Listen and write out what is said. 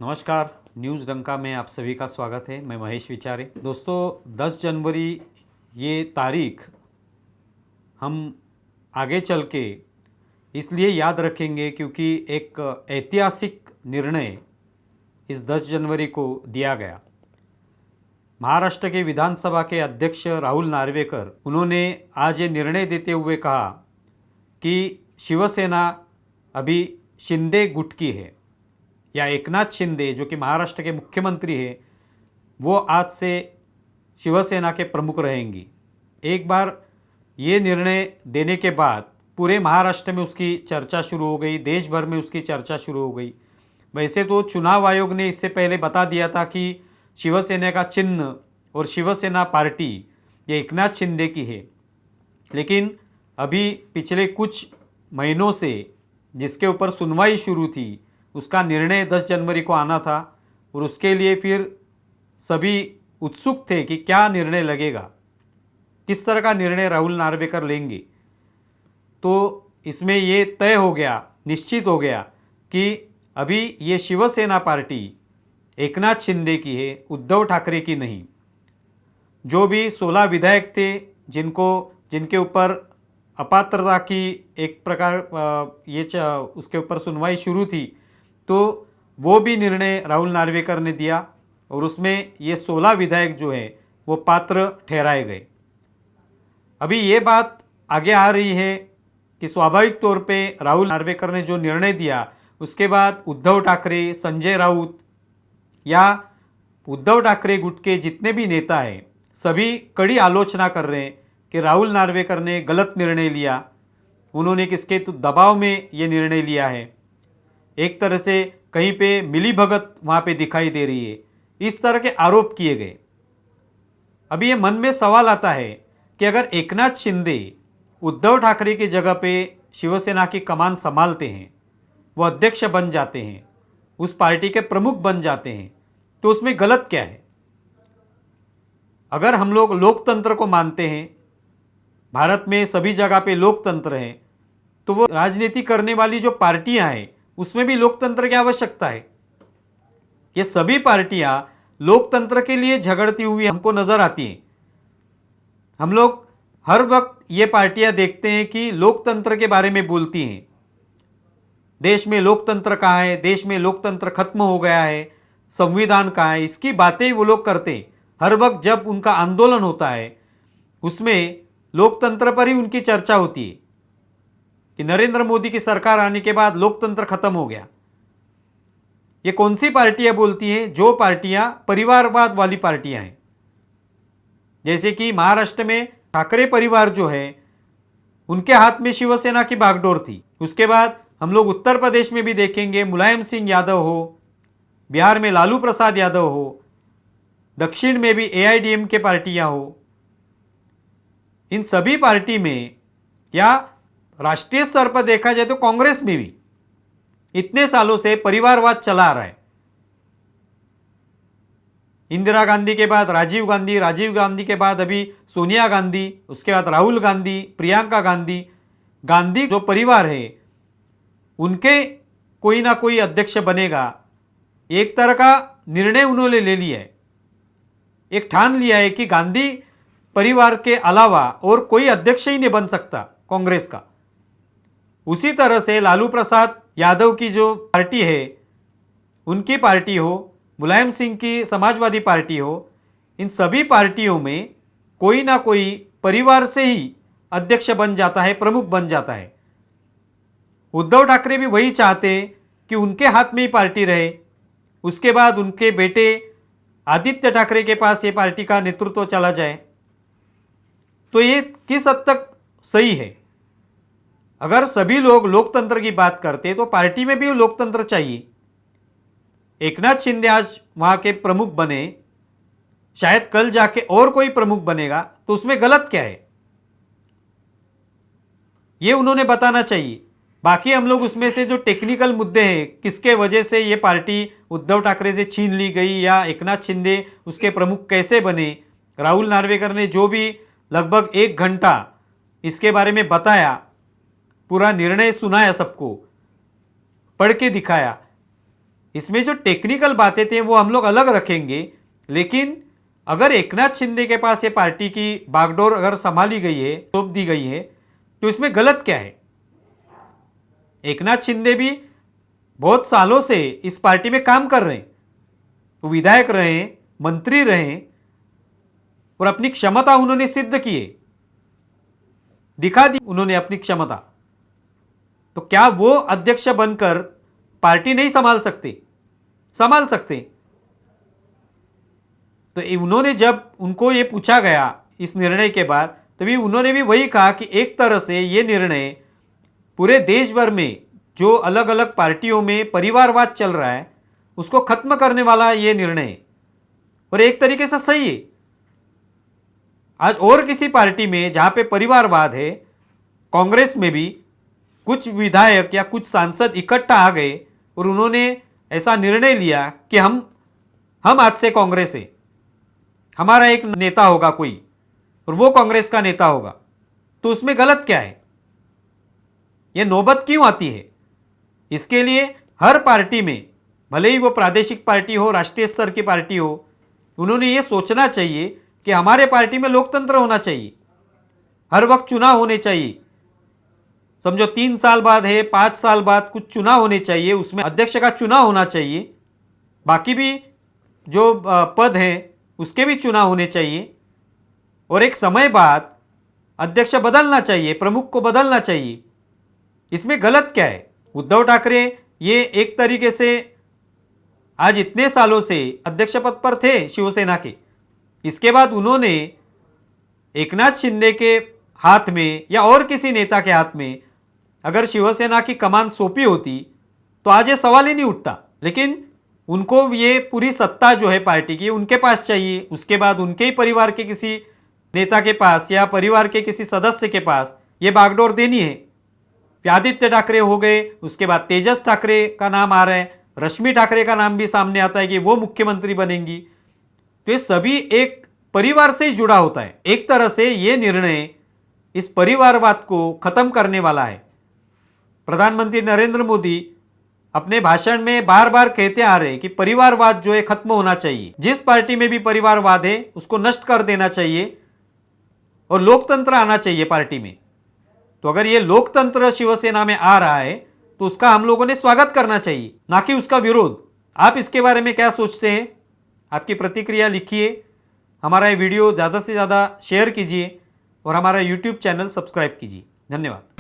नमस्कार, न्यूज़ डंका में आप सभी का स्वागत है। मैं महेश विचारे। दोस्तों, 10 जनवरी ये तारीख हम आगे चल के इसलिए याद रखेंगे क्योंकि एक ऐतिहासिक निर्णय इस 10 जनवरी को दिया गया। महाराष्ट्र के विधानसभा के अध्यक्ष राहुल नार्वेकर उन्होंने आज ये निर्णय देते हुए कहा कि शिवसेना अभी शिंदे गुट की है, या एकनाथ शिंदे जो कि महाराष्ट्र के मुख्यमंत्री हैं वो आज से शिवसेना के प्रमुख रहेंगी। एक बार ये निर्णय देने के बाद पूरे महाराष्ट्र में उसकी चर्चा शुरू हो गई, देश भर में उसकी चर्चा शुरू हो गई। वैसे तो चुनाव आयोग ने इससे पहले बता दिया था कि शिवसेना का चिन्ह और शिवसेना पार्टी ये एकनाथ शिंदे की है, लेकिन अभी पिछले कुछ महीनों से जिसके ऊपर सुनवाई शुरू थी उसका निर्णय 10 जनवरी को आना था और उसके लिए फिर सभी उत्सुक थे कि क्या निर्णय लगेगा, किस तरह का निर्णय राहुल नार्वेकर लेंगे। तो इसमें ये तय हो गया, निश्चित हो गया कि अभी ये शिवसेना पार्टी एकनाथ शिंदे की है, उद्धव ठाकरे की नहीं। जो भी 16 विधायक थे जिनके ऊपर अपात्रता की एक प्रकार उसके ऊपर सुनवाई शुरू थी, तो वो भी निर्णय राहुल नार्वेकर ने दिया और उसमें ये 16 विधायक जो हैं वो पात्र ठहराए गए। अभी ये बात आगे आ रही है कि स्वाभाविक तौर पे राहुल नार्वेकर ने जो निर्णय दिया उसके बाद उद्धव ठाकरे, संजय राउत या उद्धव ठाकरे गुट के जितने भी नेता हैं सभी कड़ी आलोचना कर रहे हैं कि राहुल नार्वेकर ने गलत निर्णय लिया, उन्होंने किसके तो दबाव में ये निर्णय लिया है। एक तरह से कहीं पे मिलीभगत वहाँ पे दिखाई दे रही है, इस तरह के आरोप किए गए। अभी ये मन में सवाल आता है कि अगर एकनाथ शिंदे उद्धव ठाकरे की जगह पे शिवसेना की कमान संभालते हैं, वो अध्यक्ष बन जाते हैं, उस पार्टी के प्रमुख बन जाते हैं, तो उसमें गलत क्या है। अगर हम लोग लोकतंत्र को मानते हैं, भारत में सभी जगह पे लोकतंत्र है, तो वो राजनीति करने वाली जो पार्टियां हैं उसमें भी लोकतंत्र की आवश्यकता है। ये सभी पार्टियां लोकतंत्र के लिए झगड़ती हुई हमको नजर आती हैं। हम लोग हर वक्त ये पार्टियां देखते हैं कि लोकतंत्र के बारे में बोलती हैं, देश में लोकतंत्र कहाँ है, देश में लोकतंत्र खत्म हो गया है, संविधान कहाँ है, इसकी बातें वो लोग करते हैं। हर वक्त जब उनका आंदोलन होता है उसमें लोकतंत्र पर ही उनकी चर्चा होती है कि नरेंद्र मोदी की सरकार आने के बाद लोकतंत्र खत्म हो गया। ये कौन सी पार्टियां बोलती हैं? जो पार्टियां परिवारवाद वाली पार्टियां हैं। जैसे कि महाराष्ट्र में ठाकरे परिवार जो है उनके हाथ में शिवसेना की बागडोर थी। उसके बाद हम लोग उत्तर प्रदेश में भी देखेंगे, मुलायम सिंह यादव हो, बिहार में लालू प्रसाद यादव हो, दक्षिण में भी एआईडीएमके पार्टियां हो। इन सभी पार्टी में या राष्ट्रीय स्तर पर देखा जाए तो कांग्रेस में भी इतने सालों से परिवारवाद चला आ रहा है। इंदिरा गांधी के बाद राजीव गांधी, राजीव गांधी के बाद अभी सोनिया गांधी, उसके बाद राहुल गांधी, प्रियंका गांधी। गांधी जो परिवार है उनके कोई ना कोई अध्यक्ष बनेगा, एक तरह का निर्णय उन्होंने ले लिया है। एक ठान लिया है कि गांधी परिवार के अलावा और कोई अध्यक्ष ही नहीं बन सकता कांग्रेस का। उसी तरह से लालू प्रसाद यादव की जो पार्टी है, उनकी पार्टी हो, मुलायम सिंह की समाजवादी पार्टी हो, इन सभी पार्टियों में कोई ना कोई परिवार से ही अध्यक्ष बन जाता है, प्रमुख बन जाता है। उद्धव ठाकरे भी वही चाहते हैं कि उनके हाथ में ही पार्टी रहे, उसके बाद उनके बेटे आदित्य ठाकरे के पास ये पार्टी का नेतृत्व चला जाए। तो ये किस हद तक सही है? अगर सभी लोग लोकतंत्र की बात करते तो पार्टी में भी लोकतंत्र चाहिए। एकनाथ शिंदे आज वहां के प्रमुख बने, शायद कल जाके और कोई प्रमुख बनेगा, तो उसमें गलत क्या है ये उन्होंने बताना चाहिए। बाकी हम लोग उसमें से जो टेक्निकल मुद्दे हैं, किसके वजह से ये पार्टी उद्धव ठाकरे से छीन ली गई या एकनाथ शिंदे उसके प्रमुख कैसे बने, राहुल नार्वेकर ने जो भी लगभग 1 घंटा इसके बारे में बताया, पूरा निर्णय सुनाया, सबको पढ़ के दिखाया, इसमें जो टेक्निकल बातें थे वो हम लोग अलग रखेंगे, लेकिन अगर एकनाथ शिंदे के पास ये पार्टी की बागडोर अगर संभाली गई है, सौंप दी गई है, तो इसमें गलत क्या है? एकनाथ शिंदे भी बहुत सालों से इस पार्टी में काम कर रहे हैं, वो विधायक रहे, मंत्री रहे और अपनी क्षमता उन्होंने सिद्ध की है, दिखा दी उन्होंने अपनी क्षमता। तो क्या वो अध्यक्ष बनकर पार्टी नहीं संभाल सकते? संभाल सकते। तो उन्होंने जब उनको ये पूछा गया इस निर्णय के बाद, तभी उन्होंने भी वही कहा कि एक तरह से ये निर्णय पूरे देश भर में जो अलग अलग पार्टियों में परिवारवाद चल रहा है उसको खत्म करने वाला ये निर्णय है, और एक तरीके से सही है। आज और किसी पार्टी में जहां पे परिवारवाद है, कांग्रेस में भी कुछ विधायक या कुछ सांसद इकट्ठा आ गए और उन्होंने ऐसा निर्णय लिया कि हम आज से कांग्रेस है, हमारा एक नेता होगा कोई और वो कांग्रेस का नेता होगा, तो उसमें गलत क्या है? ये नौबत क्यों आती है? इसके लिए हर पार्टी में, भले ही वो प्रादेशिक पार्टी हो, राष्ट्रीय स्तर की पार्टी हो, उन्होंने ये सोचना चाहिए कि हमारे पार्टी में लोकतंत्र होना चाहिए, हर वक्त चुनाव होने चाहिए। समझो 3 साल बाद है, 5 साल बाद कुछ चुनाव होने चाहिए, उसमें अध्यक्ष का चुनाव होना चाहिए, बाकी भी जो पद हैं उसके भी चुनाव होने चाहिए, और एक समय बाद अध्यक्ष बदलना चाहिए, प्रमुख को बदलना चाहिए। इसमें गलत क्या है? उद्धव ठाकरे ये एक तरीके से आज इतने सालों से अध्यक्ष पद पर थे शिवसेना के, इसके बाद उन्होंने एकनाथ शिंदे के हाथ में या और किसी नेता के हाथ में अगर शिवसेना की कमान सौंपी होती तो आज ये सवाल ही नहीं उठता। लेकिन उनको ये पूरी सत्ता जो है पार्टी की उनके पास चाहिए, उसके बाद उनके ही परिवार के किसी नेता के पास या परिवार के किसी सदस्य के पास ये बागडोर देनी है। आदित्य ठाकरे हो गए, उसके बाद तेजस ठाकरे का नाम आ रहा है, रश्मि ठाकरे का नाम भी सामने आता है कि वो मुख्यमंत्री बनेंगी। तो ये सभी एक परिवार से ही जुड़ा होता है। एक तरह से ये निर्णय इस परिवारवाद को खत्म करने वाला है। प्रधानमंत्री नरेंद्र मोदी अपने भाषण में बार बार कहते आ रहे हैं कि परिवारवाद जो है खत्म होना चाहिए, जिस पार्टी में भी परिवारवाद है उसको नष्ट कर देना चाहिए और लोकतंत्र आना चाहिए पार्टी में। तो अगर ये लोकतंत्र शिवसेना में आ रहा है तो उसका हम लोगों ने स्वागत करना चाहिए, ना कि उसका विरोध। आप इसके बारे में क्या सोचते हैं? आपकी प्रतिक्रिया लिखिए, हमारा ये वीडियो ज़्यादा से ज़्यादा शेयर कीजिए और हमारा YouTube चैनल सब्सक्राइब कीजिए। धन्यवाद।